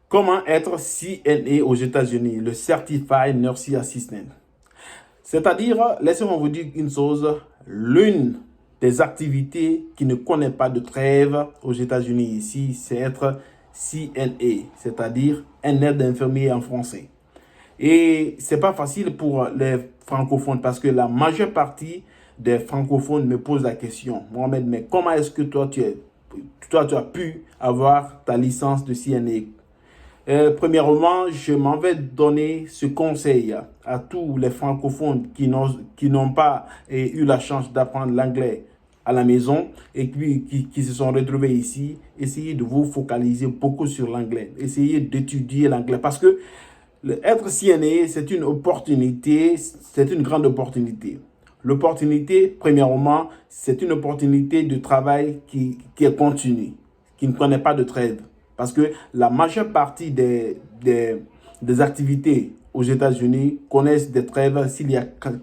Comment être CNA aux États-Unis, le Certified Nurse Assistant? C'est-à-dire, laissez-moi vous dire une chose, l'une des activités qui ne connaît pas de trêve aux États-Unis ici, c'est être CNA, c'est-à-dire un aide infirmier en français. Et c'est pas facile pour les francophones parce que la majeure partie des francophones me posent la question, Mohamed, mais comment est-ce que toi tu as pu avoir ta licence de CNA? Premièrement, je m'en vais donner ce conseil à tous les francophones qui n'ont pas eu la chance d'apprendre l'anglais à la maison et puis qui se sont retrouvés ici. Essayez de vous focaliser beaucoup sur l'anglais. Essayez d'étudier l'anglais parce que être CNA, c'est une opportunité, c'est une grande opportunité. L'opportunité, premièrement, c'est une opportunité de travail qui est continue, qui ne connaît pas de trêve. Parce que la majeure partie des activités aux États-Unis connaissent des trêves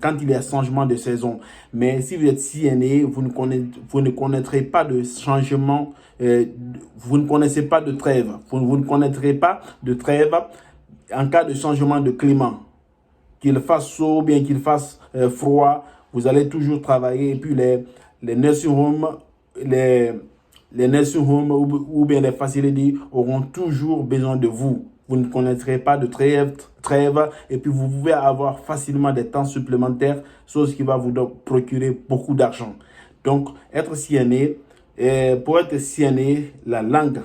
quand il y a changement de saison. Mais si vous êtes CNA, vous ne connaîtrez pas de changement, vous ne connaissez pas de trêve. Vous ne connaîtrez pas de trêve en cas de changement de climat. Qu'il fasse chaud ou bien qu'il fasse froid, vous allez toujours travailler. Et puis les nursing homes, les nursing homes ou bien les facilités auront toujours besoin de vous. Vous ne connaîtrez pas de trêve et puis vous pouvez avoir facilement des temps supplémentaires, chose qui va vous procurer beaucoup d'argent. Donc, être CNA, pour être CNA, la langue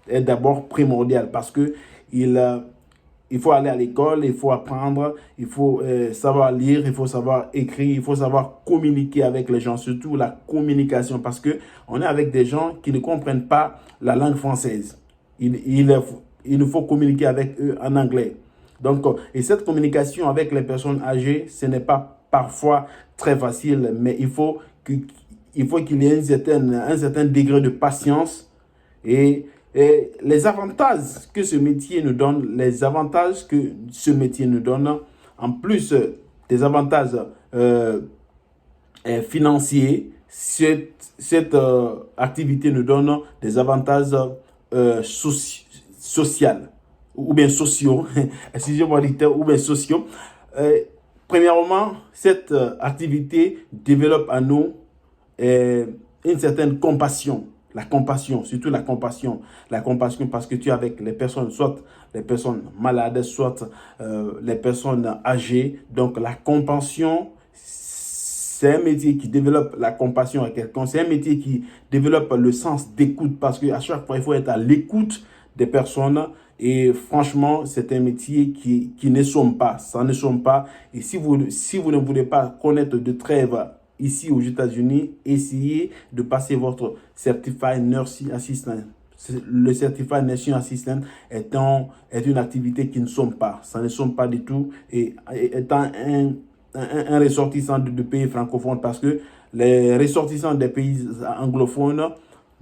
est d'abord primordiale parce que il faut aller à l'école, il faut apprendre, il faut savoir lire, il faut savoir écrire, il faut savoir communiquer avec les gens, surtout la communication, parce que on est avec des gens qui ne comprennent pas la langue française. Il nous faut communiquer avec eux en anglais. Donc, et cette communication avec les personnes âgées, ce n'est pas parfois très facile, mais qu'il y ait un certain degré de patience et les avantages que ce métier nous donne, en plus des avantages financiers, cette activité nous donne des avantages sociaux ou bien sociaux, excusez-moi ou bien sociaux. Premièrement, cette activité développe à nous une certaine compassion. La compassion, surtout la compassion. La compassion parce que tu es avec les personnes, soit les personnes malades, soit les personnes âgées. Donc la compassion, c'est un métier qui développe la compassion à quelqu'un. C'est un métier qui développe le sens d'écoute parce qu'à chaque fois, il faut être à l'écoute des personnes. Et franchement, c'est un métier qui ne somme pas. Ça ne somme pas. Et si vous ne voulez pas connaître de trêve ici aux États-Unis, essayez de passer votre Certified Nursing Assistant. Le Certified Nursing Assistant est une activité qui ne somme pas. Ça ne somme pas du tout. Et étant un ressortissant de pays francophones, parce que les ressortissants des pays anglophones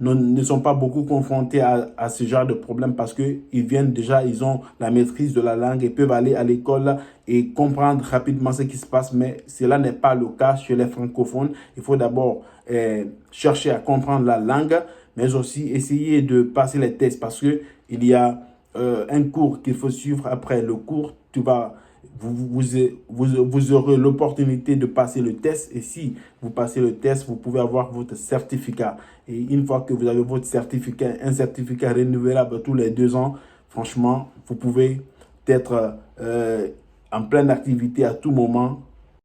ne sont pas beaucoup confrontés à ce genre de problème parce qu'ils viennent déjà, ils ont la maîtrise de la langue et peuvent aller à l'école et comprendre rapidement ce qui se passe. Mais cela n'est pas le cas chez les francophones. Il faut d'abord chercher à comprendre la langue, mais aussi essayer de passer les tests parce qu'il y a un cours qu'il faut suivre. Après le cours, vous aurez l'opportunité de passer le test et si vous passez le test, vous pouvez avoir votre certificat. Et une fois que vous avez votre certificat, un certificat renouvelable tous les 2 ans, franchement, vous pouvez être en pleine activité à tout moment